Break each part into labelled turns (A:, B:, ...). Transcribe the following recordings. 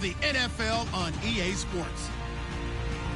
A: the NFL on EA Sports.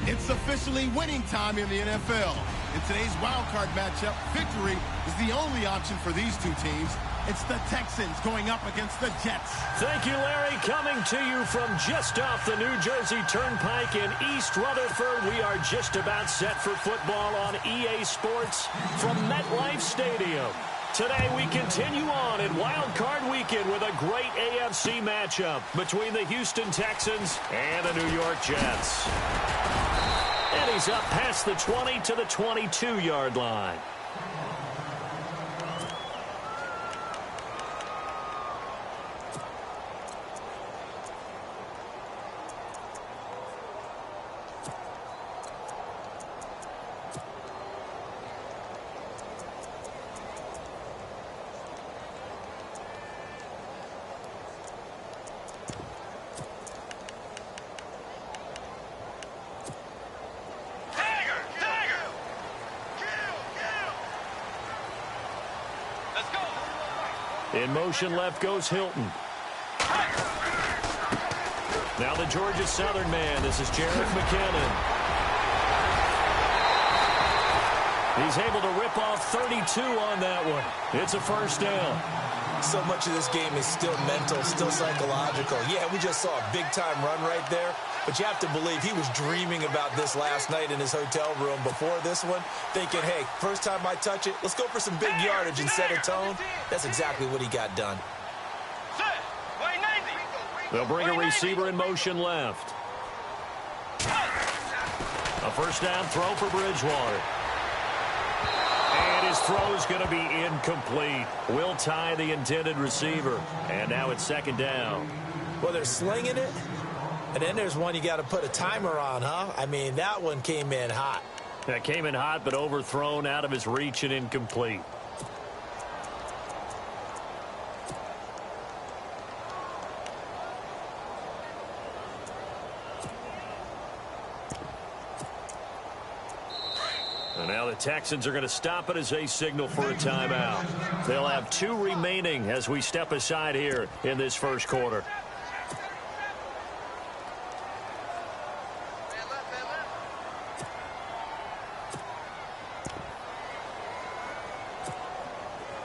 A: It's officially winning time in the NFL. In today's wildcard matchup, victory is the only option for these two teams. It's the Texans going up against the Jets.
B: Thank you, Larry. Coming to you from just off the New Jersey Turnpike in East Rutherford, we are just about set for football on EA Sports from MetLife Stadium. Today we continue on in Wild Card Weekend with a great AFC matchup between the Houston Texans and the New York Jets. And he's up past the 20 to the 22-yard line. In motion left goes Hilton. Now the Georgia Southern man. This is Jerick McKinnon. He's able to rip off 32 on that one. It's a first down.
C: So much of this game is still mental, still psychological. Yeah, we just saw a big-time run right there. But you have to believe he was dreaming about this last night in his hotel room before this one, thinking, hey, first time I touch it, let's go for some big yardage and set a tone. That's exactly what he got done.
B: They'll bring a receiver in motion left. A first down throw for Bridgewater. And his throw is going to be incomplete. Will tie the intended receiver. And now it's second down.
C: Well, they're slinging it. And then there's one you got to put a timer on, huh? I mean, that one came in hot.
B: That came in hot, but overthrown, out of his reach and incomplete. And now the Texans are going to stop it as they signal for a timeout. They'll have 2 remaining as we step aside here in this first quarter.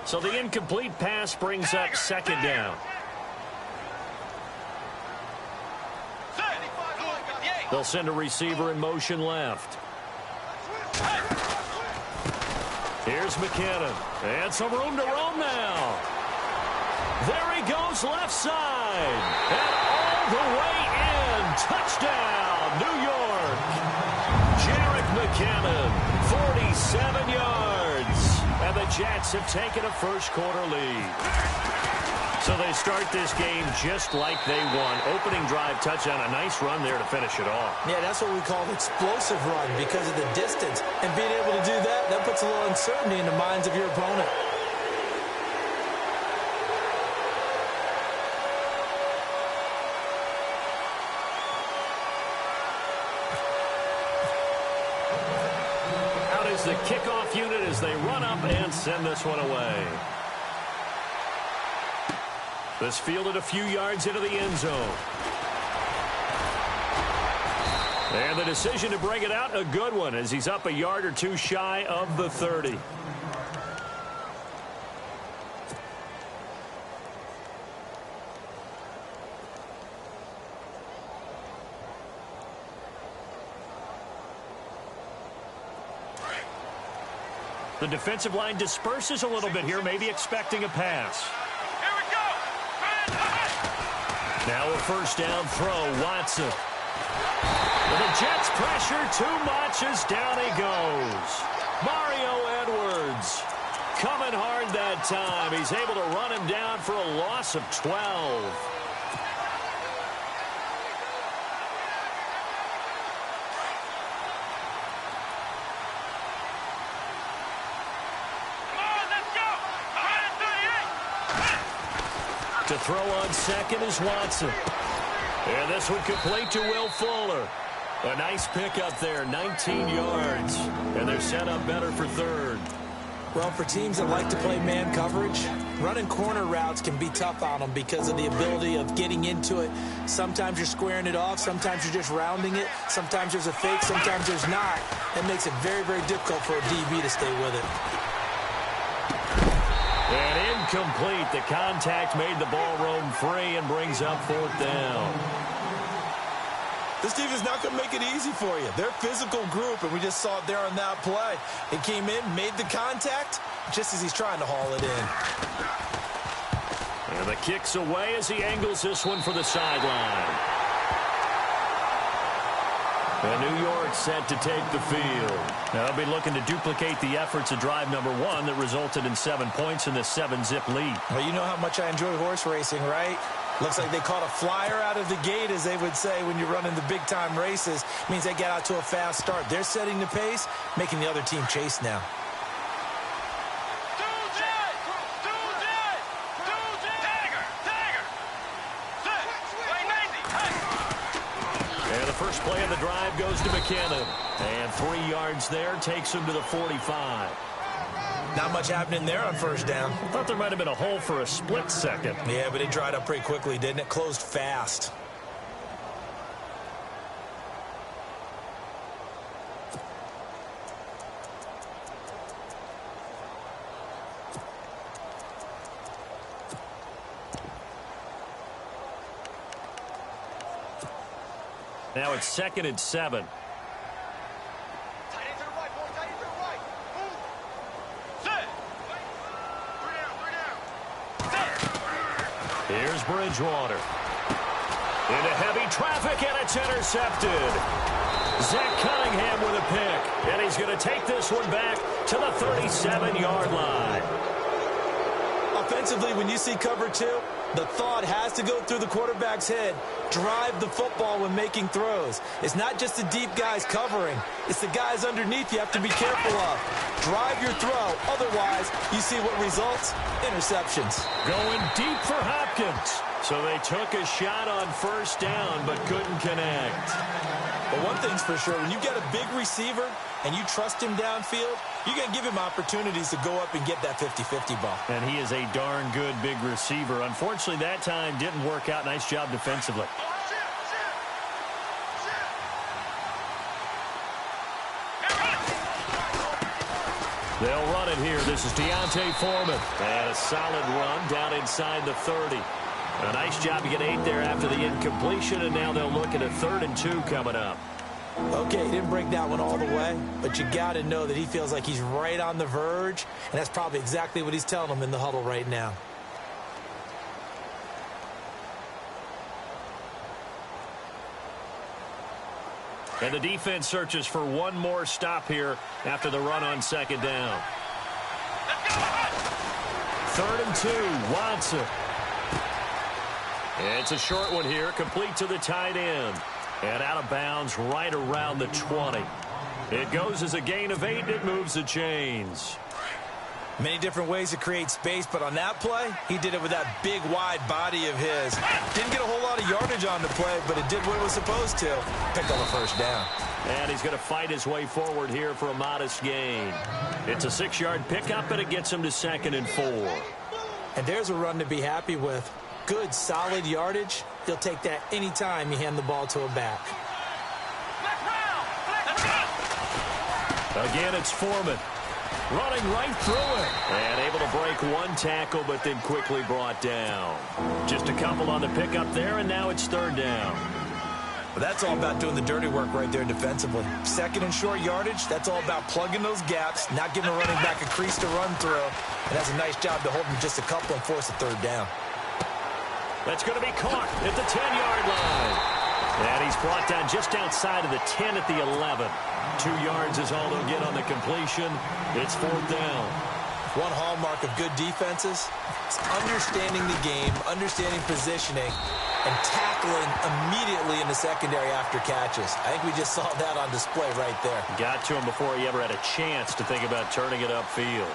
B: So the incomplete pass brings up second down. They'll send a receiver in motion left. Here's McKinnon. And some room to roam now. There he goes left side. And all the way in. Touchdown, New York. Jerick McKinnon, 47 yards. And the Jets have taken a first-quarter lead. So they start this game just like they won. Opening drive touchdown, a nice run there to finish it off.
C: Yeah, that's what we call an explosive run because of the distance. And being able to do that, that puts a little uncertainty in the minds of your opponent.
B: The kickoff unit as they run up and send this one away. This fielded a few yards into the end zone. And the decision to bring it out, a good one, as he's up a yard or two shy of the 30. The defensive line disperses a little bit here, maybe expecting a pass.
D: Here we go.
B: Now a first down throw, Watson. And the Jets pressure too much as down he goes. Mario Edwards coming hard that time. He's able to run him down for a loss of 12. To throw on second is Watson. And this one complete to Will Fuller. A nice pickup there, 19 yards. And they're set up better for third.
C: Well, for teams that like to play man coverage, Running corner routes can be tough on them because of the ability of getting into it. Sometimes you're squaring it off. Sometimes you're just rounding it. Sometimes there's a fake. Sometimes there's not. That makes it very, very difficult for a DB to stay with it.
B: And incomplete. The contact made the ball roam free and brings up 4th down.
C: This team is not going to make it easy for you. They're a physical group, and we just saw it there on that play. It came in, made the contact, just as he's trying to haul it in.
B: And the kick's away as he angles this one for the sideline. And New York set to take the field. They'll be looking to duplicate the efforts of drive number 1 that resulted in 7 points in the 7-zip lead.
C: Well, you know how much I enjoy horse racing, right? Looks like they caught a flyer out of the gate, as they would say when you're running the big-time races. Means they get out to a fast start. They're setting the pace, making the other team chase now.
B: And the first play of the drive goes to McKinnon. And 3 yards there takes him to the 45.
C: Not much happening there on first down.
B: I thought there might have been a hole for a split second.
C: Yeah, but it dried up pretty quickly, didn't it? Closed fast.
B: Now it's 2nd and 7. Here's Bridgewater. Into heavy traffic, and it's intercepted. Zach Cunningham with a pick. And he's going to take this one back to the 37-yard line.
C: Offensively, when you see cover 2, the thought has to go through the quarterback's head. Drive the football when making throws. It's not just the deep guys covering. It's the guys underneath you have to be careful of. Drive your throw. Otherwise, you see what results? Interceptions.
B: Going deep for Hopkins. So they took a shot on first down, but couldn't connect.
C: But one thing's for sure, when you get a big receiver and you trust him downfield, you're going to give him opportunities to go up and get that 50-50 ball.
B: And he is a darn good big receiver. Unfortunately, that time didn't work out. Nice job defensively. They'll run it here. This is Deontay Foreman. And a solid run down inside the 30. A nice job to get 8 there after the incompletion, and now they'll look at a 3rd and 2 coming up.
C: Okay, he didn't break that one all the way, but you got to know that he feels like he's right on the verge, and that's probably exactly what he's telling them in the huddle right now.
B: And the defense searches for one more stop here after the run on 2nd down. 3rd and 2, Watson. It's a short one here, complete to the tight end. And out of bounds right around the 20. It goes as a gain of 8, and it moves the chains.
C: Many different ways to create space, but on that play, he did it with that big, wide body of his. Didn't get a whole lot of yardage on the play, but it did what it was supposed to. Picked on the first down.
B: And he's going to fight his way forward here for a modest gain. It's a 6-yard pickup, and it gets him to 2nd and 4.
C: And there's a run to be happy with. Good, solid yardage. He'll take that anytime you hand the ball to a back.
B: Again, it's Foreman. Running right through it. And able to break one tackle, but then quickly brought down. Just a couple on the pickup there, and now it's 3rd down.
C: But that's all about doing the dirty work right there defensively. 2nd and short yardage, that's all about plugging those gaps, not giving a running back a crease to run through. And that's a nice job to hold him just a couple and force a 3rd down.
B: That's going to be caught at the 10-yard line. And he's brought down just outside of the 10 at the 11. 2 yards is all they'll get on the completion. It's 4th down.
C: One hallmark of good defenses is understanding the game, understanding positioning, and tackling immediately in the secondary after catches. I think we just saw that on display right there.
B: Got to him before he ever had a chance to think about turning it upfield.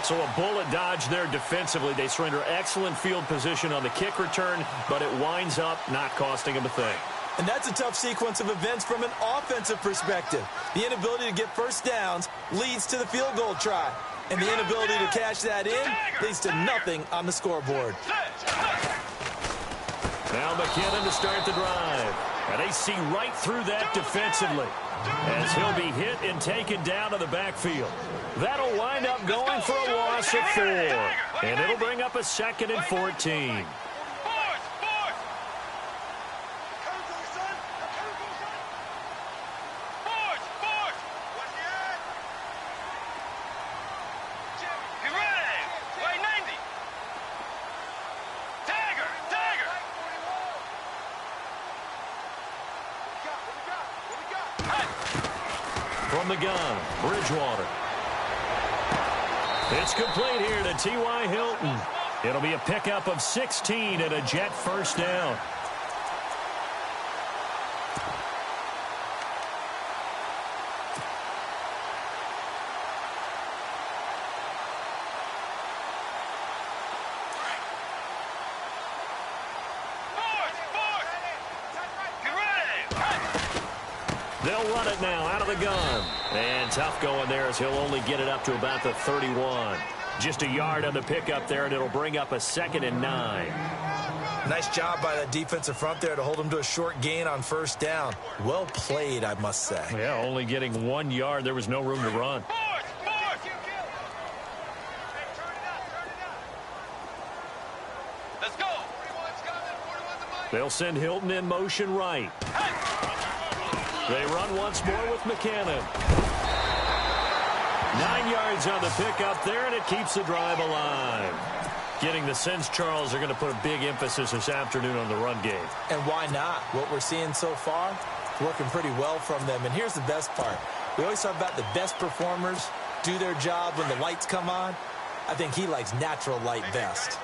B: So a bullet dodge there defensively. They surrender excellent field position on the kick return, but it winds up not costing them a thing.
C: And that's a tough sequence of events from an offensive perspective. The inability to get first downs leads to the field goal try. And the inability to cash that in leads to nothing on the scoreboard.
B: Now McKinnon to start the drive. And they see right through that defensively as he'll be hit and taken down to the backfield. That'll wind up going for a loss of 4. And it'll bring up a 2nd and 14. From the gun, Bridgewater. It's complete here to T.Y. Hilton. It'll be a pickup of 16 and a Jet first down. They'll run it now out of the gun. And tough going there as he'll only get it up to about the 31. Just a yard on the pickup there, and it'll bring up a 2nd and 9.
C: Nice job by the defensive front there to hold him to a short gain on first down. Well played, I must say.
B: Yeah, only getting 1 yard. There was no room to run.
D: Let's go.
B: They'll send Hilton in motion right. They run once more with McKinnon. 9 yards on the pickup there, and it keeps the drive alive. Getting the sense Charles are going to put a big emphasis this afternoon on the run game.
C: And why not? What we're seeing so far, working pretty well from them. And here's the best part. We always talk about the best performers do their job when the lights come on. I think he likes natural light best.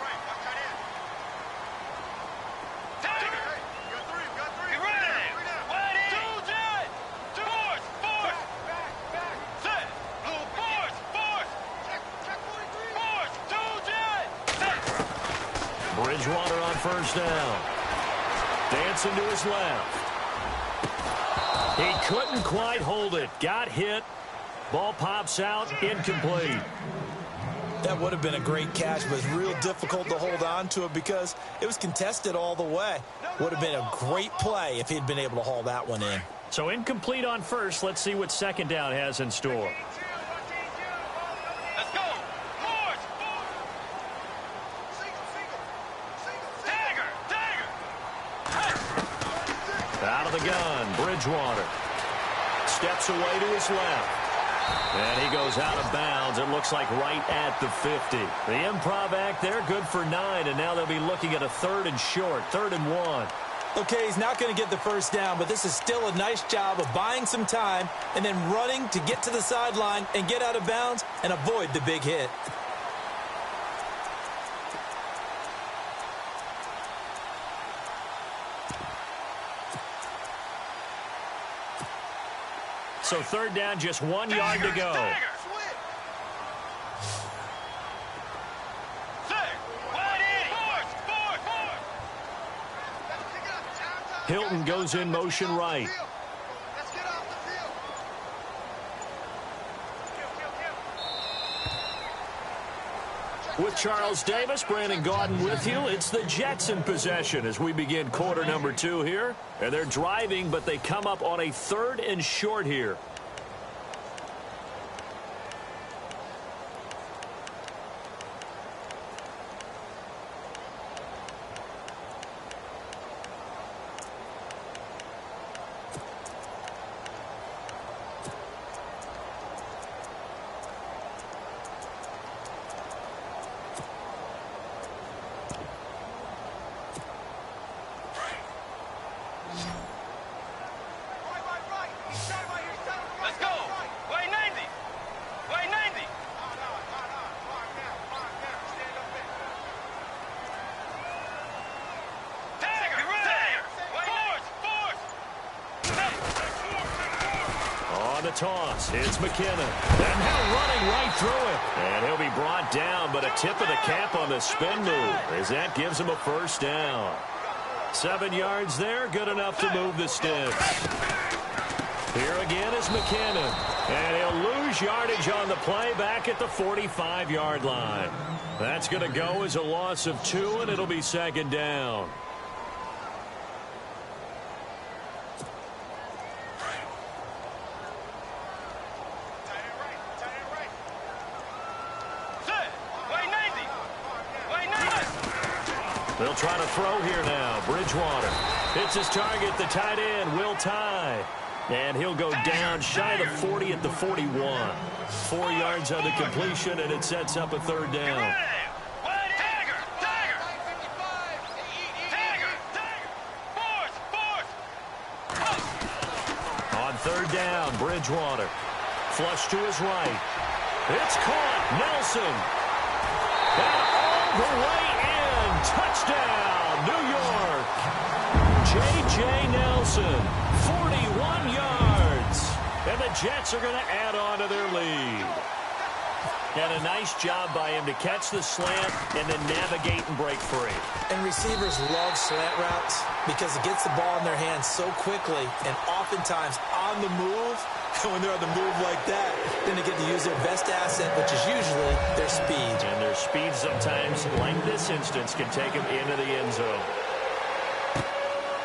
B: Bridgewater on first down. Dancing to his left. He couldn't quite hold it. Got hit. Ball pops out. Incomplete.
C: That would have been a great catch, but it's real difficult to hold on to it because it was contested all the way. Would have been a great play if he'd been able to haul that one in.
B: So incomplete on first. Let's see what second down has in store. Out of the gun, Bridgewater. Steps away to his left. And he goes out of bounds. It looks like right at the 50. The improv act there, good for 9. And now they'll be looking at a 3rd and short, 3rd and 1.
C: Okay, he's not going to get the first down, but this is still a nice job of buying some time and then running to get to the sideline and get out of bounds and avoid the big hit.
B: So 3rd down, just 1 yard to go. Hilton goes in motion right. With Charles Davis, Brandon Gaudin with you. It's the Jets in possession as we begin quarter number 2 here. And they're driving, but they come up on a 3rd and short here. Toss. It's McKinnon. And now running right through it. And he'll be brought down, but a tip of the cap on the spin move as that gives him a first down. 7 yards there, good enough to move the sticks. Here again is McKinnon. And he'll lose yardage on the play back at the 45-yard line. That's going to go as a loss of 2, and it'll be second down. They'll try to throw here now. Bridgewater hits his target, the tight end, Will Tye. And he'll go down shy of the 40 at the 41. 4 yards on the completion, and it sets up a third down. On third down, Bridgewater. Flush to his right. It's caught. Nelson. And all the way in. Touchdown, New York. J.J. Nelson, 41 yards. And the Jets are going to add on to their lead. And a nice job by him to catch the slant and then navigate and break free.
C: And receivers love slant routes because it gets the ball in their hands so quickly and oftentimes on the move. And when they're on the move like that, then they get to use their best asset, which is usually their speed.
B: And their speed sometimes, like this instance, can take them into the end zone.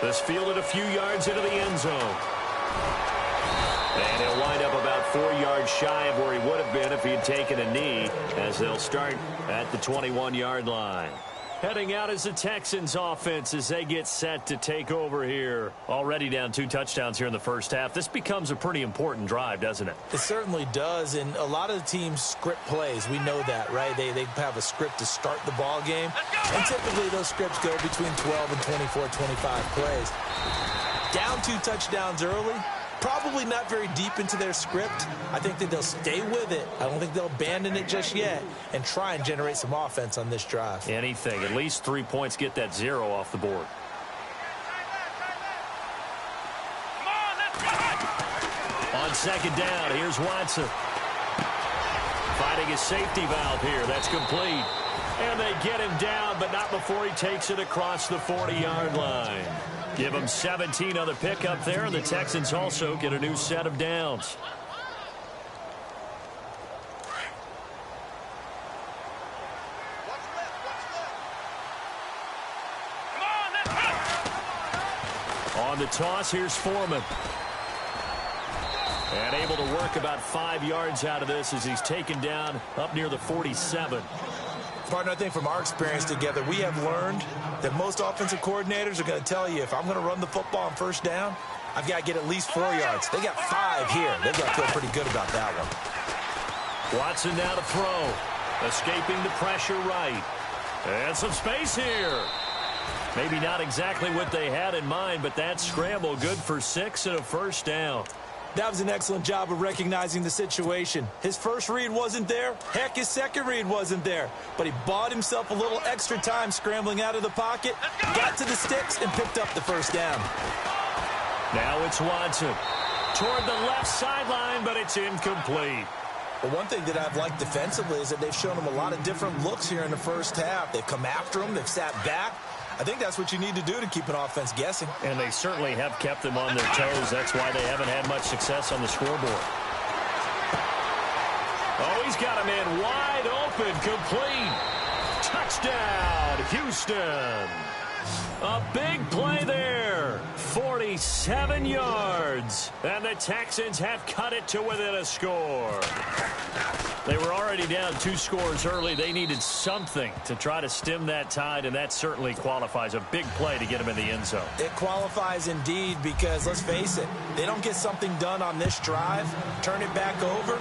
B: This fielded a few yards into the end zone. And he'll wind up about 4 yards shy of where he would have been if he had taken a knee, as they'll start at the 21-yard line. Heading out is the Texans offense as they get set to take over here. Already down 2 touchdowns here in the first half. This becomes a pretty important drive, doesn't it?
C: It certainly does, and a lot of the teams script plays. We know that, right? They have a script to start the ball game, and typically those scripts go between 12 and 24, 25 plays. Down 2 touchdowns early. Probably not very deep into their script. I think that they'll stay with it. I don't think they'll abandon it just yet and try and generate some offense on this drive.
B: Anything. At least 3 points, get that 0 off the board. On second down, here's Watson. Finding his safety valve here. That's complete. And they get him down, but not before he takes it across the 40-yard line. Give them 17 on the pickup there, and the Texans also get a new set of downs. On the toss, here's Foreman. And able to work about 5 yards out of this as he's taken down up near the 47.
C: Partner, I think from our experience together, we have learned that most offensive coordinators are going to tell you, if I'm going to run the football on first down, I've got to get at least 4 yards. They got 5 here. They've got to feel pretty good about that one.
B: Watson now to throw. Escaping the pressure right. And some space here. Maybe not exactly what they had in mind, but that scramble good for 6 and a first down.
C: That was an excellent job of recognizing the situation. His first read wasn't there. Heck, his second read wasn't there. But he bought himself a little extra time scrambling out of the pocket, got to the sticks, and picked up the first down.
B: Now it's Watson. Toward the left sideline, but it's incomplete.
C: Well, one thing that I've liked defensively is that they've shown him a lot of different looks here in the first half. They've come after him. They've sat back. I think that's what you need to do to keep an offense guessing.
B: And they certainly have kept them on their toes. That's why they haven't had much success on the scoreboard. Oh, he's got a man wide open, complete. Touchdown, Houston. A big play there. 47 yards. And the Texans have cut it to within a score. They were already down 2 scores early. They needed something to try to stem that tide, and that certainly qualifies. A big play to get them in the end zone.
C: It qualifies indeed because, let's face it, they don't get something done on this drive, turn it back over,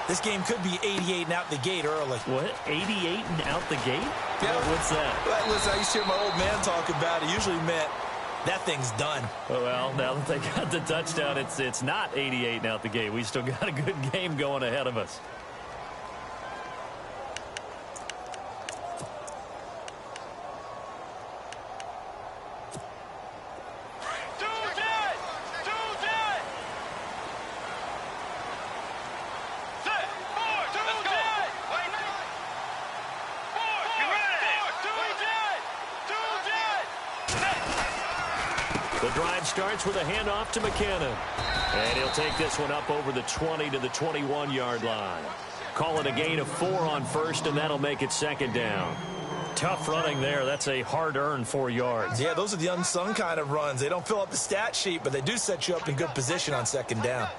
C: this game could be 88 and out the gate early.
B: What? 88 and out the gate?
C: Yeah.
B: What's that?
C: Well, listen, I used to hear my old man talk about it. Usually meant that thing's done.
B: Well, now that they got the touchdown, it's not 88 and out the gate. We still got a good game going ahead of us. The drive starts with a handoff to McKinnon. And he'll take this one up over the 20 to the 21-yard line. Call it a gain of 4 on first, and that'll make it second down. Tough running there. That's a hard-earned 4 yards.
C: Yeah, those are the unsung kind of runs. They don't fill up the stat sheet, but they do set you up in good position on second down.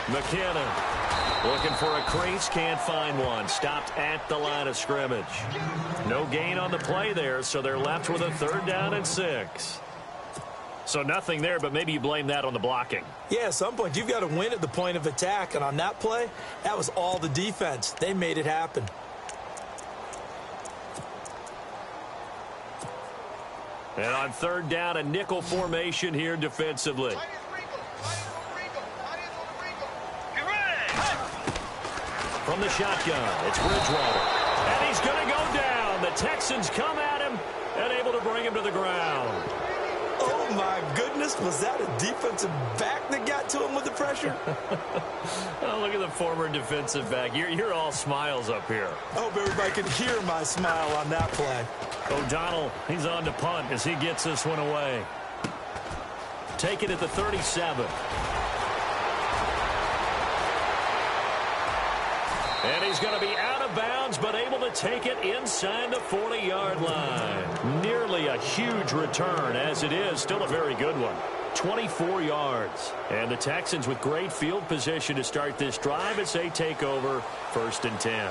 B: McKinnon looking for a crease, can't find one. Stopped at the line of scrimmage. No gain on the play there, so they're left with a 3rd down and 6. So nothing there, but maybe you blame that on the blocking.
C: Yeah, at some point, you've got to win at the point of attack, and on that play, that was all the defense. They made it happen.
B: And on 3rd down, a nickel formation here defensively. From the shotgun, it's Bridgewater. And he's going to go down. The Texans come at him and able to bring him to the ground.
C: Oh, my goodness. Was that a defensive back that got to him with the pressure?
B: Oh, look at the former defensive back. You're all smiles up here.
C: I hope everybody can hear my smile on that play.
B: O'Donnell, he's on to punt as he gets this one away. Take it at the 37. And he's going to be out of bounds, but able to take it inside the 40-yard line. Nearly a huge return, as it is. Still a very good one. 24 yards. And the Texans with great field position to start this drive as they take over 1st and 10.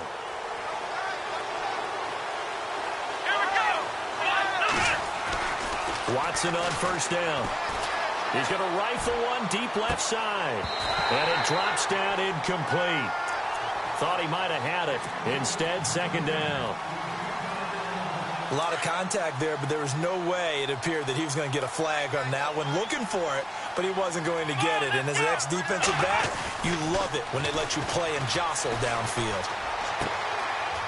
B: Watson on 1st down. He's going to rifle one deep left side. And it drops down incomplete. Thought he might have had it. Instead, 2nd down.
C: A lot of contact there, but there was no way it appeared that he was going to get a flag on that one. Looking for it, but he wasn't going to get it. And as an ex-defensive back, you love it when they let you play and jostle downfield.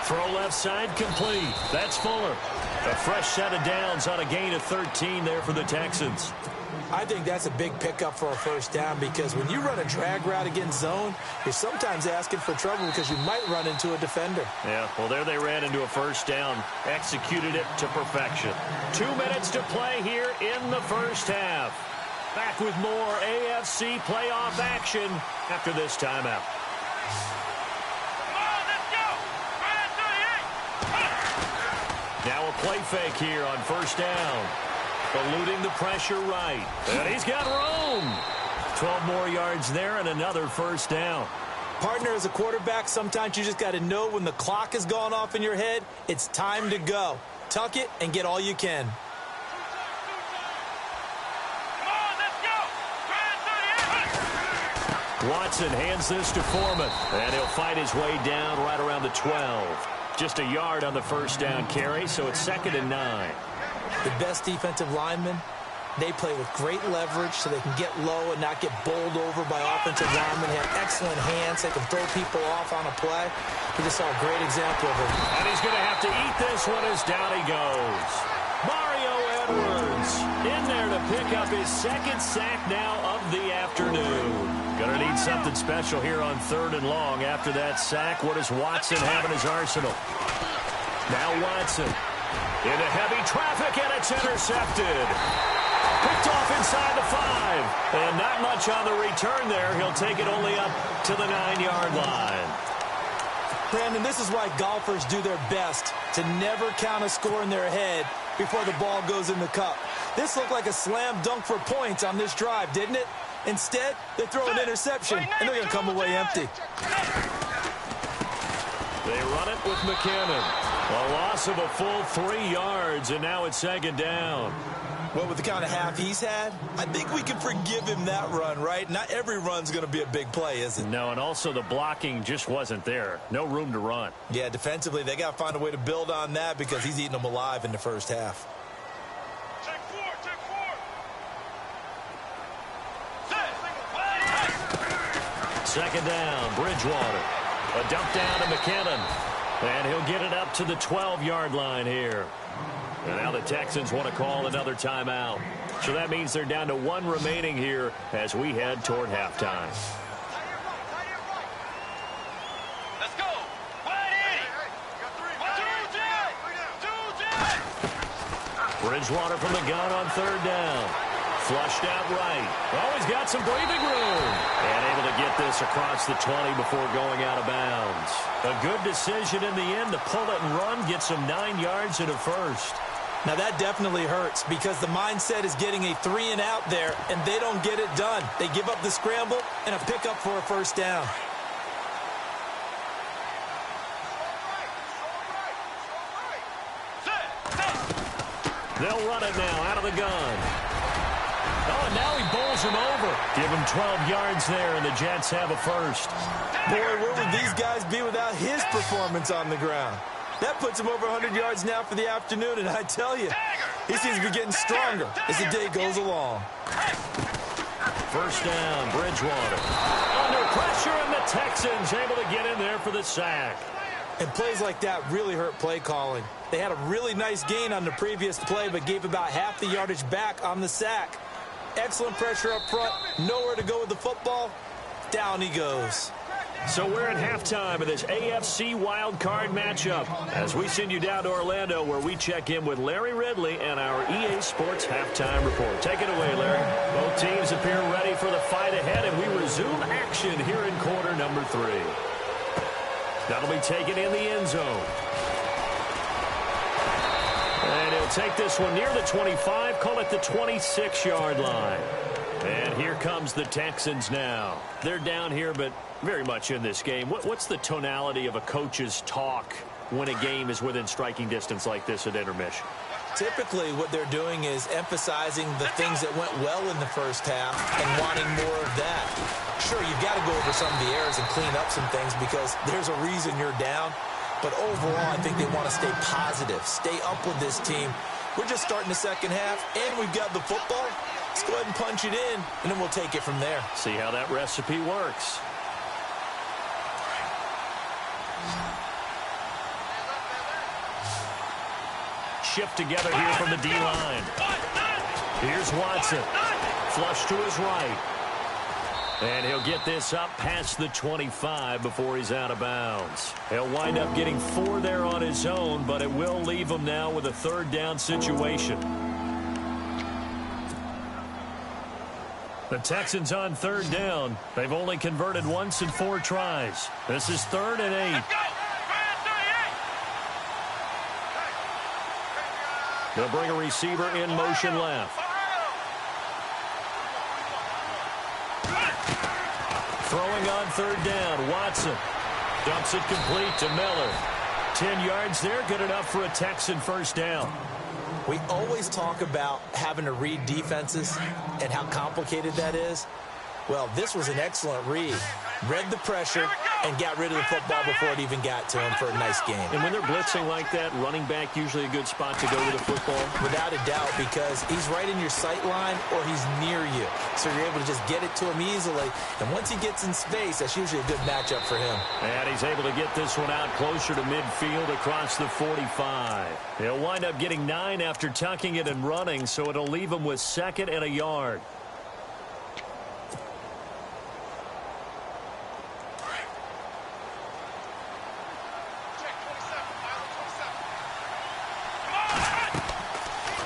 B: Throw left side complete. That's Fuller. A fresh set of downs on a gain of 13 there for the Texans.
C: I think that's a big pickup for a 1st down because when you run a drag route against zone, you're sometimes asking for trouble because you might run into a defender.
B: Yeah, well, there they ran into a 1st down. Executed it to perfection. 2 minutes to play here in the 1st half. Back with more AFC playoff action after this timeout. Now a play fake here on 1st down. Eluding the pressure right. And he's got room. 12 more yards there and another 1st down.
C: Partner, as a quarterback, sometimes you just got to know when the clock has gone off in your head, it's time to go. Tuck it and get all you can.
B: Watson hands this to Foreman. And he'll fight his way down right around the 12. Just a yard on the 1st down carry, so it's 2nd and 9.
C: The best defensive linemen, they play with great leverage so they can get low and not get bowled over by offensive linemen. They have excellent hands. They can throw people off on a play. We just saw a great example of it.
B: And he's going to have to eat this one as down he goes. Mario Edwards in there to pick up his 2nd sack now of the afternoon. Going to need something special here on 3rd and long after that sack. What does Watson have in his arsenal? Now Watson into heavy traffic, and it's intercepted. Picked off inside the 5. And not much on the return there. He'll take it only up to the 9-yard line.
C: Brandon, this is why golfers do their best to never count a score in their head before the ball goes in the cup. This looked like a slam dunk for points on this drive, didn't it? Instead, they throw an interception, and they're going to come away empty.
B: They run it with McKinnon. A loss of a full 3 yards, and now it's 2nd down.
C: Well, with the kind of half he's had, I think we can forgive him that run, right? Not every run's going to be a big play, is it?
B: No, and also the blocking just wasn't there. No room to run.
C: Yeah, defensively, they got to find a way to build on that because he's eating them alive in the 1st half.
D: Check 4.
B: 2nd down, Bridgewater. A dump down to McKinnon. And he'll get it up to the 12-yard line here. And now the Texans want to call another timeout. So that means they're down to 1 remaining here as we head toward halftime. Bridgewater from the gun on third down. Flushed out right. Oh, he's got some breathing room. And able to get this across the 20 before going out of bounds. A good decision in the end to pull it and run, get some 9 yards and a first.
C: Now that definitely hurts because the mindset is getting a 3 and out there, and they don't get it done. They give up the scramble and a pickup for a first down.
B: They'll run it now out of the gun. Oh, and now he bowls him over. Give him 12 yards there, and the Jets have a first.
C: Boy, where would these guys be without his performance on the ground? That puts him over 100 yards now for the afternoon, and I tell you, he seems to be getting stronger as the day goes along.
B: First down, Bridgewater. Under pressure, and the Texans able to get in there for the sack.
C: And plays like that really hurt play calling. They had a really nice gain on the previous play, but gave about half the yardage back on the sack. Excellent pressure up front, nowhere to go with the football. Down he goes.
B: So we're at halftime of this AFC wildcard matchup as we send you down to Orlando where we check in with Larry Ridley and our EA Sports halftime report. Take it away, Larry. Both teams appear ready for the fight ahead, and we resume action here in quarter number 3. That'll be taken in the end zone. And he'll take this one near the 25, call it the 26-yard line. And here comes the Texans now. They're down here, but very much in this game. What's the tonality of a coach's talk when a game is within striking distance like this at intermission?
C: Typically, what they're doing is emphasizing the things that went well in the first half and wanting more of that. Sure, you've got to go over some of the errors and clean up some things because there's a reason you're down. But overall, I think they want to stay positive, stay up with this team. We're just starting the second half, and we've got the football. Let's go ahead and punch it in, and then we'll take it from there.
B: See how that recipe works. Shift together here from the D-line. Here's Watson. Flush to his right. And he'll get this up past the 25 before he's out of bounds. He'll wind up getting 4 there on his own, but it will leave him now with a third down situation. The Texans on third down. They've only converted once in 4 tries. This is 3rd and 8. They'll bring a receiver in motion left. Throwing on third down, Watson. Dumps it complete to Miller. 10 yards there, good enough for a Texan first down.
C: We always talk about having to read defenses and how complicated that is. Well, this was an excellent read. Read the pressure and got rid of the football before it even got to him for a nice game.
B: And when they're blitzing like that, running back usually a good spot to go with the football?
C: Without a doubt, because he's right in your sight line or he's near you. So you're able to just get it to him easily. And once he gets in space, that's usually a good matchup for him.
B: And he's able to get this one out closer to midfield across the 45. He'll wind up getting 9 after tucking it and running, so it'll leave him with 2nd and a yard.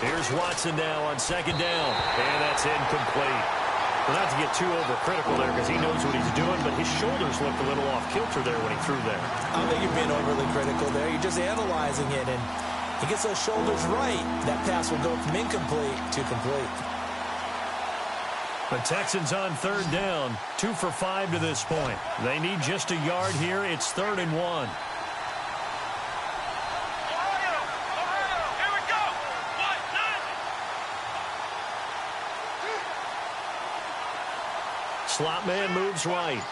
B: Here's Watson now on 2nd down, and that's incomplete. Well, not to get too overcritical there because he knows what he's doing, but his shoulders looked a little off kilter there when he threw there.
C: I don't think you're being overly critical there. You're just analyzing it, and he gets those shoulders right. That pass will go from incomplete to complete.
B: The Texans on 3rd down, 2 for 5 to this point. They need just a yard here. It's 3rd and 1. Slot man moves right.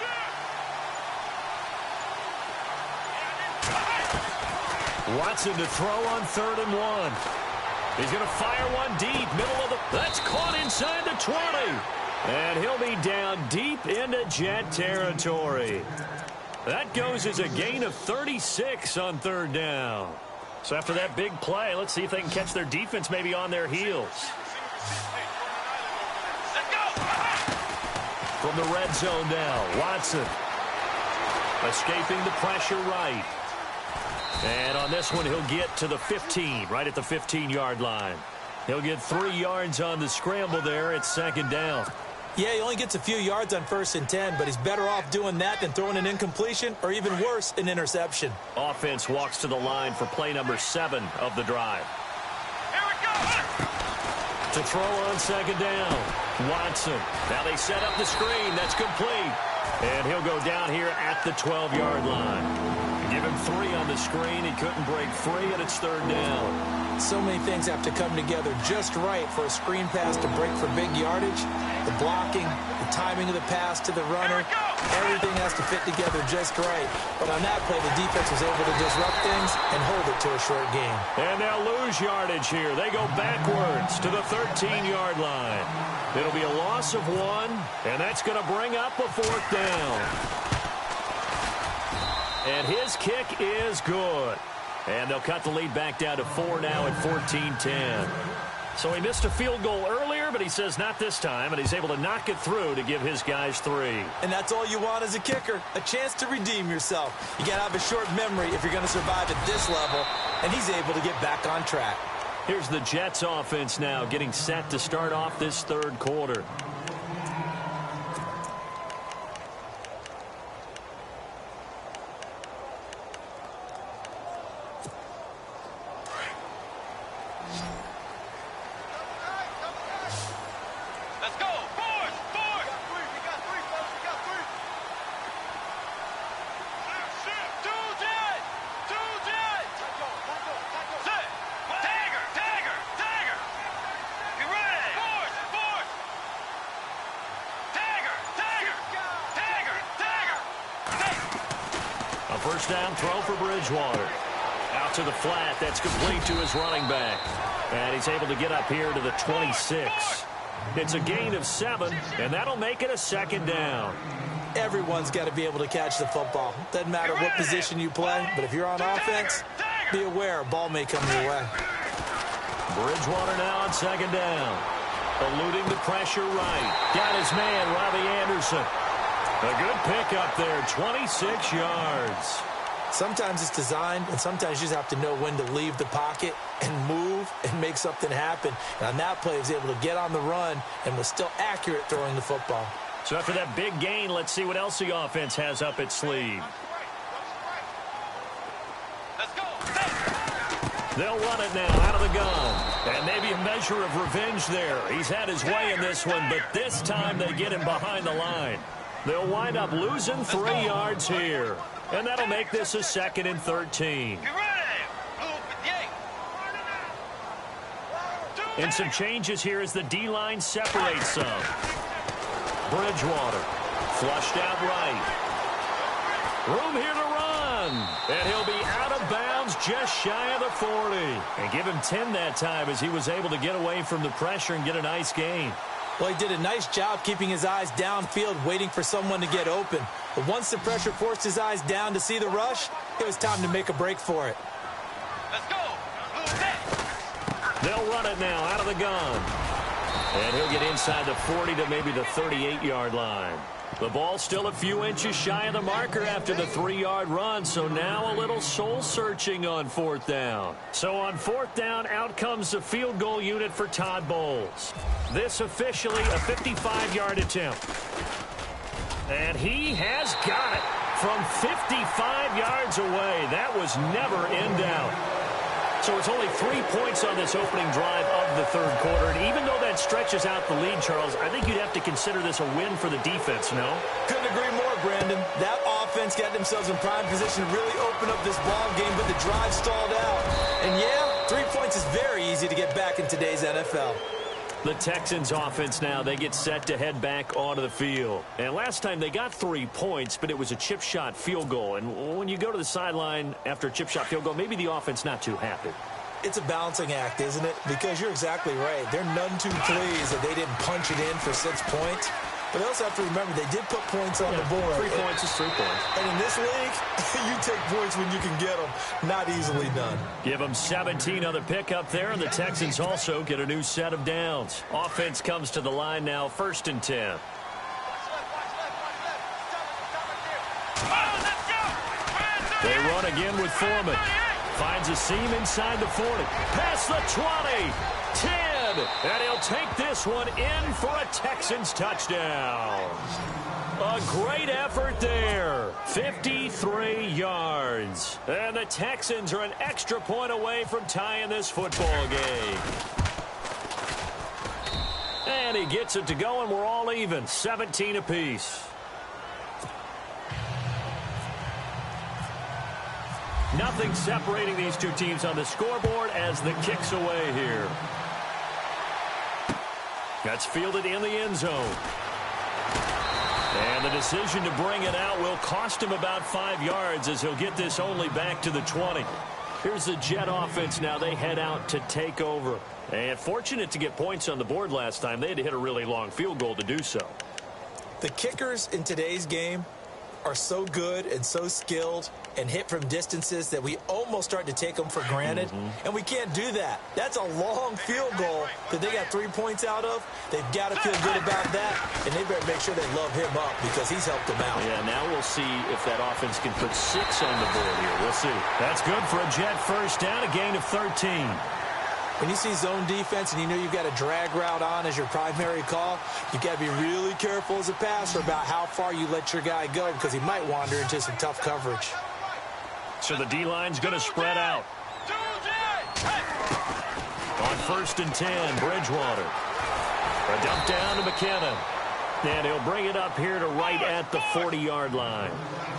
B: Watson to throw on 3rd and 1. He's going to fire one deep, middle of the... That's caught inside the 20. And he'll be down deep into Jet territory. That goes as a gain of 36 on 3rd down. So after that big play, let's see if they can catch their defense maybe on their heels. From the red zone now, Watson escaping the pressure right. And on this one, he'll get to the 15, right at the 15-yard line. He'll get 3 yards on the scramble there at second down.
C: Yeah, he only gets a few yards on 1st and 10, but he's better off doing that than throwing an incompletion or even worse, an interception.
B: Offense walks to the line for play number 7 of the drive.
D: Here we go.
B: To throw on second down, Watson. Now they set up the screen. That's complete. And he'll go down here at the 12-yard line. Give him 3 on the screen. He couldn't break free, and it's 3rd down.
C: So many things have to come together just right for a screen pass to break for big yardage. The blocking, the timing of the pass to the runner, everything has to fit together just right. But on that play, the defense was able to disrupt things and hold it to a short game.
B: And they'll lose yardage here. They go backwards to the 13-yard line. It'll be a loss of 1, and that's going to bring up a 4th down. And his kick is good. And they'll cut the lead back down to 4 now at 14-10. So he missed a field goal earlier, but he says not this time, and he's able to knock it through to give his guys 3.
C: And that's all you want as a kicker, a chance to redeem yourself. You got to have a short memory if you're going to survive at this level, and he's able to get back on track.
B: Here's the Jets offense now getting set to start off this 3rd quarter.
D: Let's go. Forward. Forward. We got 3, folks. We got 3. Two Jets. Sit. Dagger. Get ready. Forward. Dagger.
B: A 1st down throw for Bridgewater. Out to the flat. That's complete to his running back. And he's able to get up here to the 26. It's a gain of 7, and that'll make it a 2nd down.
C: Everyone's got to be able to catch the football. Doesn't matter what position you play, but if you're on offense, be aware a ball may come your way.
B: Bridgewater now on 2nd down. Eluding the pressure right. Got his man, Robbie Anderson. A good pickup there, 26 yards.
C: Sometimes it's designed, and sometimes you just have to know when to leave the pocket and move and make something happen. And on that play, he was able to get on the run and was still accurate throwing the football.
B: So after that big gain, let's see what else the offense has up its sleeve.
D: Let's go.
B: They'll run it now out of the gun. And maybe a measure of revenge there. He's had his way in this one, but this time they get him behind the line. They'll wind up losing 3 yards here. And that'll make this a 2nd and 13.
D: Get ready.
B: And some changes here as the D-line separates some. Bridgewater flushed out right. Room here to run. And he'll be out of bounds just shy of the 40. And give him 10 that time as he was able to get away from the pressure and get a nice gain.
C: Well, he did a nice job keeping his eyes downfield, waiting for someone to get open. But once the pressure forced his eyes down to see the rush, it was time to make a break for it.
D: Let's go.
B: They'll run it now out of the gun. And he'll get inside the 40 to maybe the 38-yard line. The ball still a few inches shy of the marker after the 3-yard run, so now a little soul-searching on 4th down. So on 4th down, out comes the field goal unit for Todd Bowles. This officially a 55-yard attempt. And he has got it from 55 yards away. That was never in doubt. So it's only 3 points on this opening drive of the 3rd quarter. And even though that stretches out the lead, Charles, I think you'd have to consider this a win for the defense, no?
C: Couldn't agree more, Brandon. That offense got themselves in prime position to really open up this ball game, but the drive stalled out. And yeah, 3 points is very easy to get back in today's NFL.
B: The Texans offense now, they get set to head back onto the field. And last time they got 3 points, but it was a chip shot field goal. And when you go to the sideline after a chip shot field goal, maybe the offense not too happy.
C: It's a balancing act, isn't it? Because you're exactly right. They're none too pleased that they didn't punch it in for 6 points. But they also have to remember they did put points on the board.
B: 3 points is 3 points.
C: And in this league, you take points when you can get them. Not easily done.
B: Give them 17 on the pickup there, and the Texans also get a new set of downs. Offense comes to the line now, 1st and 10. They run again with Foreman. Finds a seam inside the 40. Past the 20. 10. And he'll take this one in for a Texans touchdown. A great effort there. 53 yards. And the Texans are an extra point away from tying this football game. And he gets it to go, and we're all even, 17 apiece. Nothing separating these two teams on the scoreboard as the kick's away here. That's fielded in the end zone. And the decision to bring it out will cost him about 5 yards as he'll get this only back to the 20. Here's the Jet offense now. They head out to take over. And fortunate to get points on the board last time. They had to hit a really long field goal to do so.
C: The kickers in today's game are so good and so skilled and hit from distances that we almost start to take them for granted. And we can't do that. That's a long field goal that they got 3 points out of. They've got to feel good about that, and they better make sure they love him up because he's helped them out.
B: Yeah, now we'll see if that offense can put 6 on the board here. We'll see. That's good for a Jet first down, a gain of 13.
C: When you see zone defense and you know you've got a drag route on as your primary call, you've got to be really careful as a passer about how far you let your guy go because he might wander into some tough coverage.
B: So the D-line's going to spread out. On 1st and 10, Bridgewater. A dump down to McKinnon. And he'll bring it up here to right at the 40-yard line.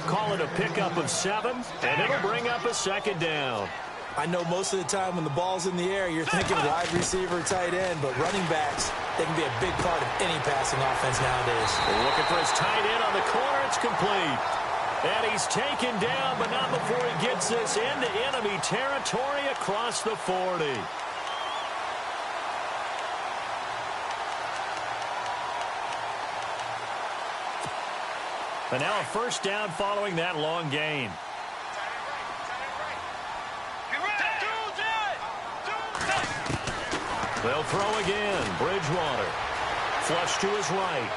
B: Call it a pickup of 7, and it'll bring up a second down.
C: I know most of the time when the ball's in the air, you're thinking wide receiver, tight end, but running backs, they can be a big part of any passing offense nowadays.
B: We're looking for his tight end on the corner. It's complete. And he's taken down, but not before he gets this into enemy territory across the 40. And now a first down following that long gain. They'll throw again. Bridgewater. Flush to his right.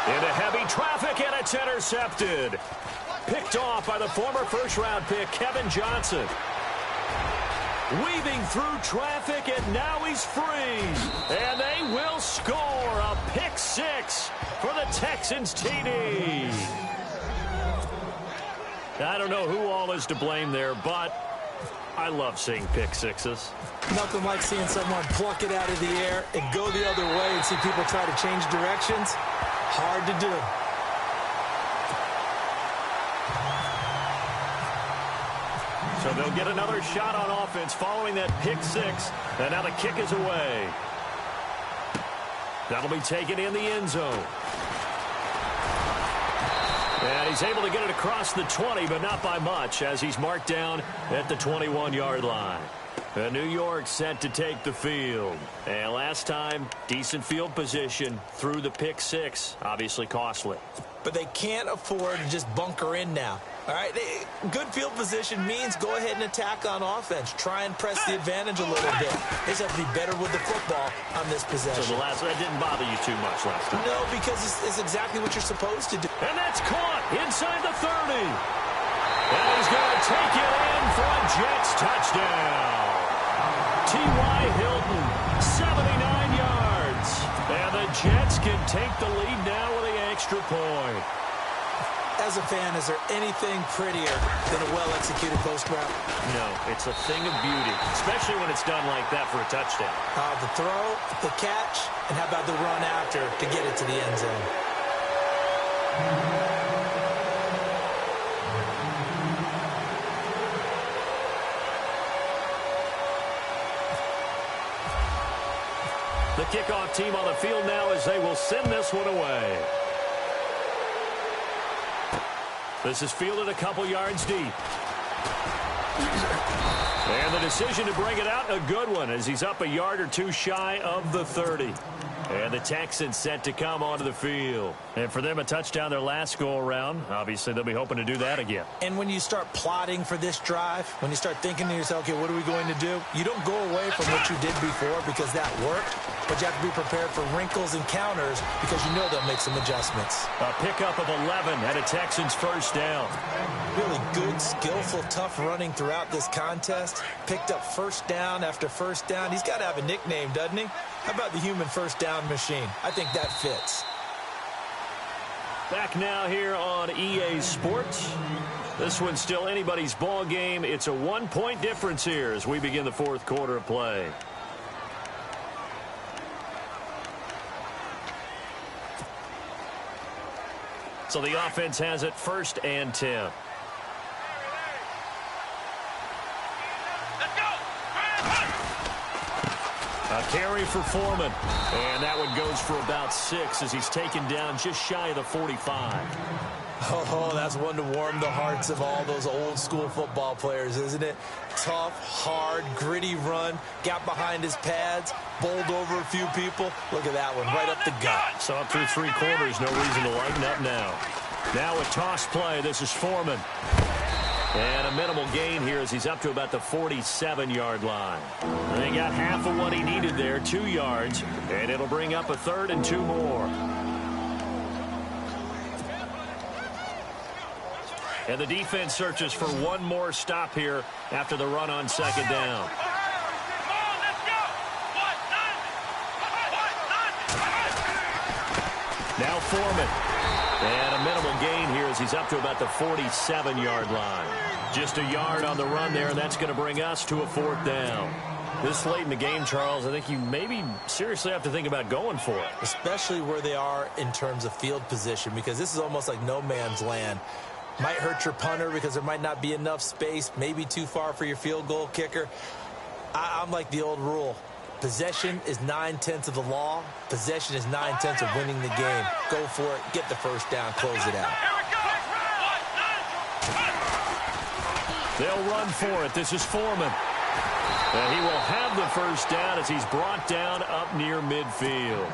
B: Into heavy traffic, and it's intercepted. Picked off by the former first-round pick, Kevin Johnson. Weaving through traffic, and now he's free. And they will score a pick 6 for the Texans TD. I don't know who all is to blame there, but I love seeing pick 6s.
C: Nothing like seeing someone pluck it out of the air and go the other way and see people try to change directions. Hard to do.
B: So they'll get another shot on offense following that pick 6. And now the kick is away. That'll be taken in the end zone. And he's able to get it across the 20, but not by much, as he's marked down at the 21-yard line. And New York set to take the field. And last time, decent field position through the pick 6. Obviously costly.
C: But they can't afford to just bunker in now. All right, good field position means go ahead and attack on offense. Try and press the advantage a little bit. They just have to be better with the football on this possession.
B: So that didn't bother you too much last time?
C: No, because it's exactly what you're supposed to do.
B: And that's caught inside the 30. And he's going to take it in for a Jets touchdown. T.Y. Hilton, 79 yards. And the Jets can take the lead now with an extra point.
C: As a fan, is there anything prettier than a well-executed post route?
B: No, it's a thing of beauty, especially when it's done like that for a touchdown.
C: The throw, the catch, and how about the run after to get it to the end zone?
B: The kickoff team on the field now as they will send this one away. This is fielded a couple yards deep. And the decision to bring it out, a good one, as he's up a yard or two shy of the 30. And the Texans set to come onto the field. And for them, a touchdown their last go-around. Obviously, they'll be hoping to do that again.
C: And when you start plotting for this drive, when you start thinking to yourself, okay, what are we going to do? You don't go away from what you did before because that worked, but you have to be prepared for wrinkles and counters because you know they'll make some adjustments.
B: A pickup of 11 and a Texans first down.
C: Really good, skillful, tough running throughout this contest. Picked up first down after first down. He's got to have a nickname, doesn't he? How about the human first down machine? I think that fits.
B: Back now here on EA Sports. This one's still anybody's ball game. It's a 1-point difference here as we begin the fourth quarter of play. So the offense has it first and 10. A carry for Foreman. And that one goes for about 6 as he's taken down just shy of the 45.
C: Oh, that's one to warm the hearts of all those old school football players, isn't it? Tough, hard, gritty run, got behind his pads, bowled over a few people. Look at that one, right up the gut.
B: So up through 3 quarters, no reason to lighten up now. Now a toss play, this is Foreman. And a minimal gain here as he's up to about the 47-yard line. And he got half of what he needed there, 2 yards, and it'll bring up a 3rd and 2 more. And the defense searches for one more stop here after the run on second down. Now Foreman. And a minimal gain here as he's up to about the 47-yard line. Just a yard on the run there, and that's going to bring us to a 4th down. This late in the game, Charles, I think you maybe seriously have to think about going for it.
C: Especially where they are in terms of field position, because this is almost like no man's land. Might hurt your punter because there might not be enough space, maybe too far for your field goal kicker. I'm like the old rule. Possession is 9/10 of the law. Possession is 9/10 of winning the game. Go for it. Get the first down. Close it out.
B: They'll run for it. This is Foreman. And he will have the first down as he's brought down up near midfield.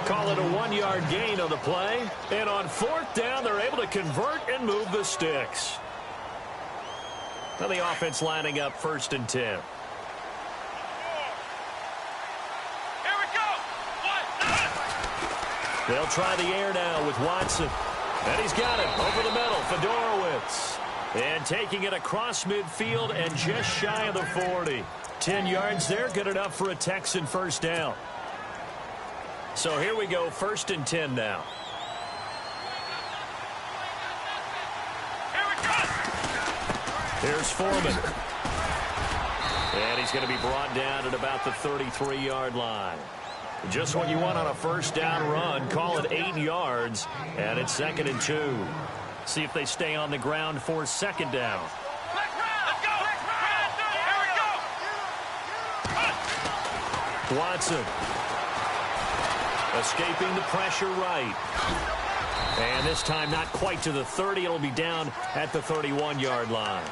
B: Call it a 1-yard gain on the play. And on 4th down, they're able to convert and move the sticks. Now the offense lining up 1st and 10. They'll try the air now with Watson. And he's got it over the middle. Fedorowicz. And taking it across midfield and just shy of the 40. 10 yards there, good enough for a Texan first down. So here we go, 1st and 10 now. Here's Foreman. And he's going to be brought down at about the 33-yard line. Just what you want on a first down run. Call it 8 yards, and it's 2nd and 2. See if they stay on the ground for 2nd down. Watson. Escaping the pressure right. And this time not quite to the 30. It'll be down at the 31-yard line.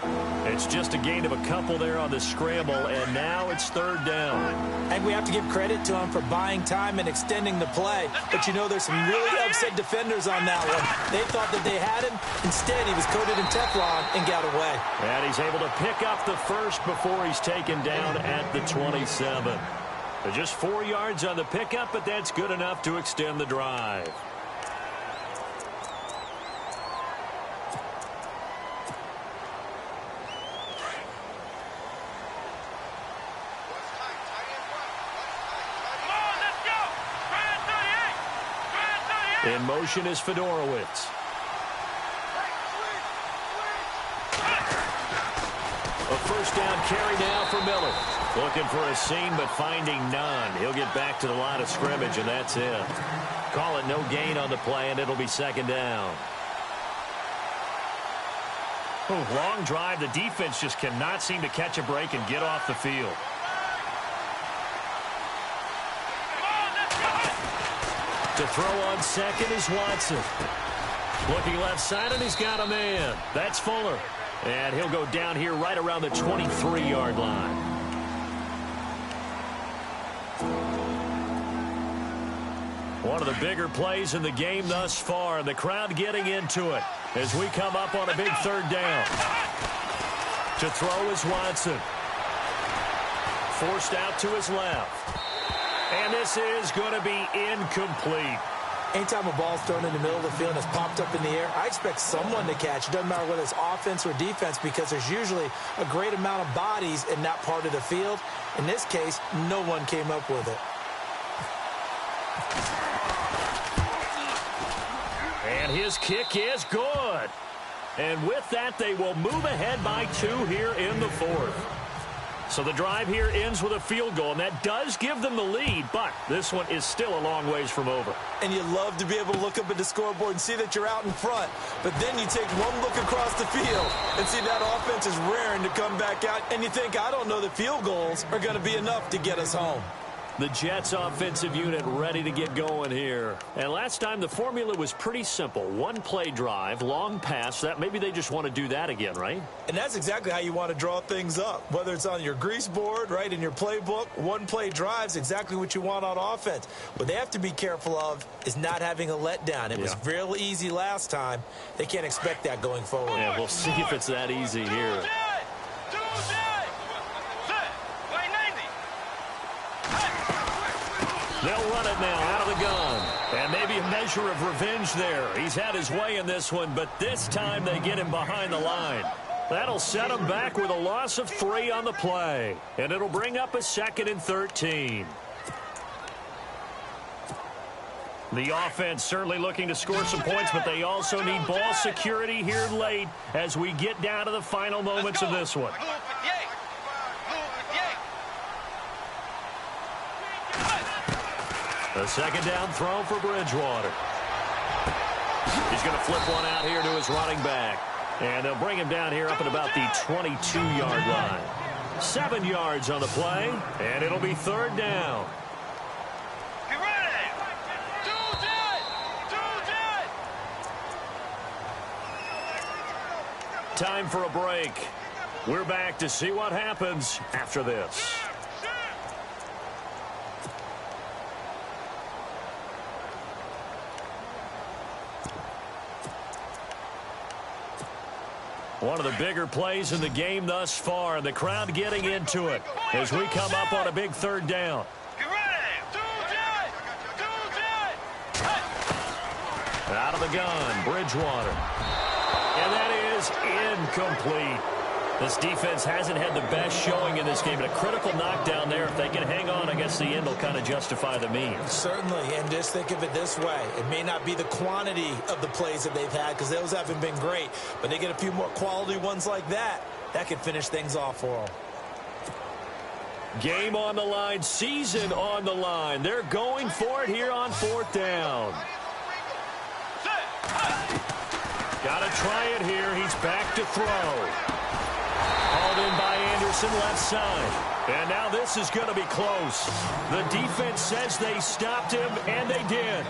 B: It's just a gain of a couple there on the scramble, and now it's 3rd down.
C: And we have to give credit to him for buying time and extending the play. But, you know, there's some really upset defenders on that one. They thought that they had him. Instead, he was coated in Teflon and got away.
B: And he's able to pick up the first before he's taken down at the 27. Just 4 yards on the pickup, but that's good enough to extend the drive. In motion is Fedorowicz. A first down carry now for Miller. Looking for a seam, but finding none. He'll get back to the line of scrimmage, and that's it. Call it no gain on the play, and it'll be 2nd down. Oh, long drive. The defense just cannot seem to catch a break and get off the field. To throw on second is Watson. Looking left side, and he's got a man. That's Fuller. And he'll go down here right around the 23-yard line. One of the bigger plays in the game thus far, and the crowd getting into it as we come up on a big third down. To throw is Watson. Forced out to his left. And this is going to be incomplete.
C: Anytime a ball's thrown in the middle of the field and it's popped up in the air, I expect someone to catch. It doesn't matter whether it's offense or defense, because there's usually a great amount of bodies in that part of the field. In this case, no one came up with it.
B: And his kick is good. And with that, they will move ahead by 2 here in the fourth. So the drive here ends with a field goal, and that does give them the lead, but this one is still a long ways from over.
C: And you love to be able to look up at the scoreboard and see that you're out in front, but then you take one look across the field and see that offense is raring to come back out, and you think, I don't know that field goals are going to be enough to get us home.
B: The Jets offensive unit ready to get going here. And last time the formula was pretty simple. One play drive, long pass. That maybe they just want to do that again, right?
C: And that's exactly how you want to draw things up. Whether it's on your grease board, right, in your playbook, one play drive's exactly what you want on offense. What they have to be careful of is not having a letdown. It was real easy last time. They can't expect that going forward.
B: Yeah, we'll see if it's that easy here. They'll run it now out of the gun. And maybe a measure of revenge there. He's had his way in this one, but this time they get him behind the line. That'll set him back with a loss of 3 on the play. And it'll bring up a 2nd and 13. The offense certainly looking to score some points, but they also need ball security here late as we get down to the final moments of this one. A second down throw for Bridgewater. He's going to flip one out here to his running back. And they'll bring him down here up at about the 22-yard line. 7 yards on the play, and it'll be 3rd down.
D: Get ready!
B: Time for a break. We're back to see what happens after this. One of the bigger plays in the game thus far, and the crowd getting into it as we come up on a big 3rd down.
D: Get ready!
B: Out of the gun, Bridgewater. And that is incomplete. This defense hasn't had the best showing in this game, but a critical knockdown there. If they can hang on, I guess the end will kind of justify the means.
C: Certainly, and just think of it this way. It may not be the quantity of the plays that they've had, because those haven't been great, but they get a few more quality ones like that. That could finish things off for them.
B: Game on the line, season on the line. They're going for it here on 4th down. Got to try it here. He's back to throw. Hauled in by Anderson, left side. And now this is going to be close. The defense says they stopped him, and they did.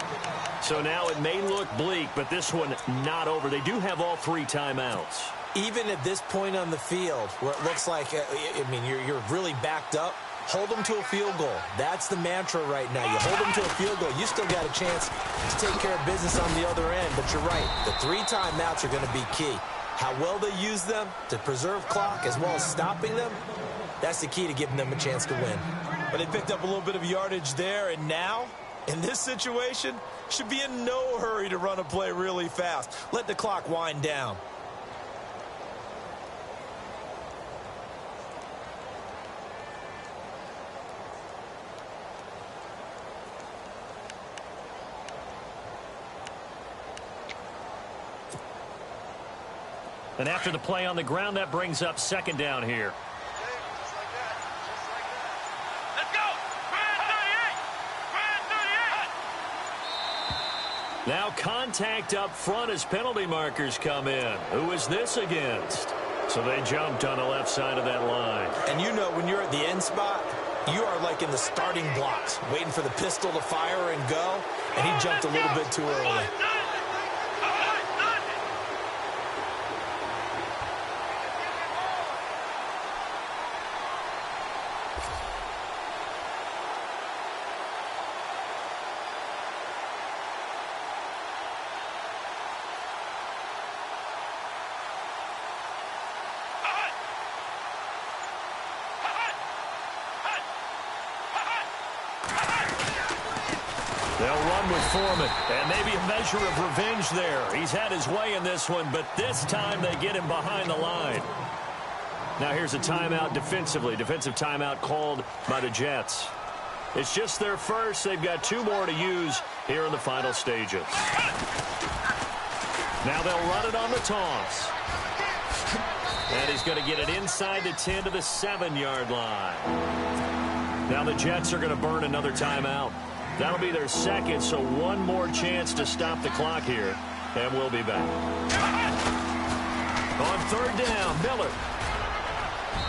B: So now it may look bleak, but this one not over. They do have all 3 timeouts.
C: Even at this point on the field, where it looks like, you're really backed up, hold them to a field goal. That's the mantra right now. You hold them to a field goal. You still got a chance to take care of business on the other end. But you're right. The 3 timeouts are going to be key. How well they use them to preserve clock as well as stopping them, that's the key to giving them a chance to win. But they picked up a little bit of yardage there, and now, in this situation, should be in no hurry to run a play really fast. Let the clock wind down.
B: And after the play on the ground, that brings up 2nd down here.
D: Let's go!
B: Now contact up front as penalty markers come in. Who is this against? So they jumped on the left side of that line.
C: And you know when you're at the end spot, you are like in the starting blocks, waiting for the pistol to fire and go, and he jumped a little bit too early.
B: They'll run with Foreman, and maybe a measure of revenge there. He's had his way in this one, but this time they get him behind the line. Now here's a timeout defensively. Defensive timeout called by the Jets. It's just their first. They've got 2 more to use here in the final stages. Now they'll run it on the toss. And he's going to get it inside the 10 to the 7-yard line. Now the Jets are going to burn another timeout. That'll be their second, so one more chance to stop the clock here. And we'll be back. On 3rd down, Miller.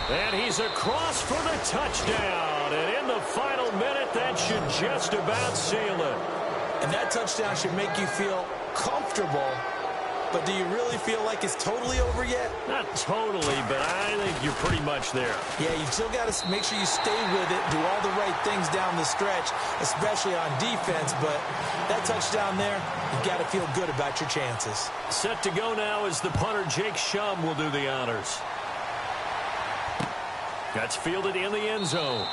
B: And he's across for the touchdown. And in the final minute, that should just about seal it.
C: And that touchdown should make you feel comfortable. But do you really feel like it's totally over yet?
B: Not totally, but I think you're pretty much there.
C: Yeah, you still got to make sure you stay with it, do all the right things down the stretch, especially on defense. But that touchdown there, you got to feel good about your chances.
B: Set to go now as the punter, Jake Shum, will do the honors. That's fielded in the end zone.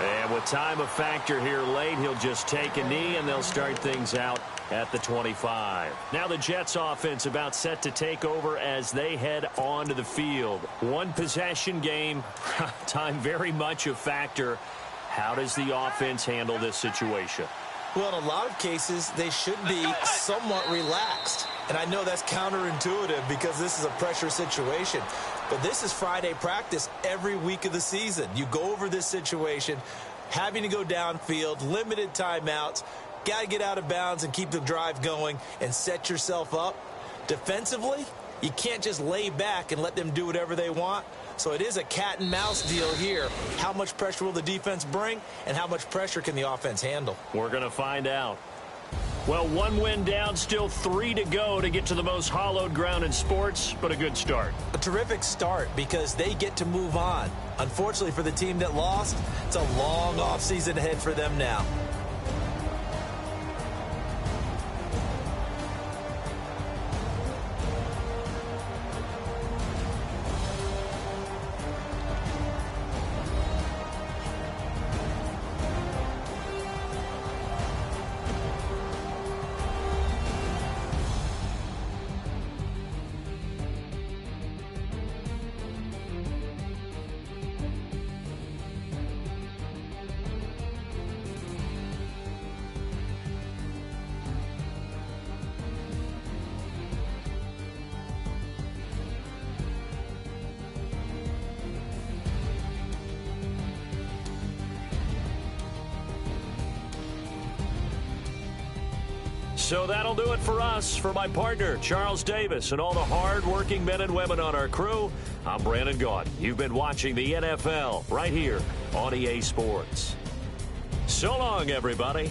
B: And with time a factor here late, he'll just take a knee, and they'll start things out at the 25. Now the Jets offense about set to take over as they head onto the field. One possession game, time very much a factor. How does the offense handle this situation?
C: Well, in a lot of cases, they should be somewhat relaxed. And I know that's counterintuitive because this is a pressure situation. But this is Friday practice every week of the season. You go over this situation, having to go downfield, limited timeouts, got to get out of bounds and keep the drive going and set yourself up. Defensively, you can't just lay back and let them do whatever they want. So it is a cat and mouse deal here. How much pressure will the defense bring, and how much pressure can the offense handle?
B: We're going to find out. Well, 1 win down, still 3 to go to get to the most hallowed ground in sports, but a good start.
C: A terrific start because they get to move on. Unfortunately for the team that lost, it's a long offseason ahead for them now.
B: So that'll do it for us. For my partner, Charles Davis, and all the hard-working men and women on our crew, I'm Brandon Gaudin. You've been watching the NFL right here on EA Sports. So long, everybody.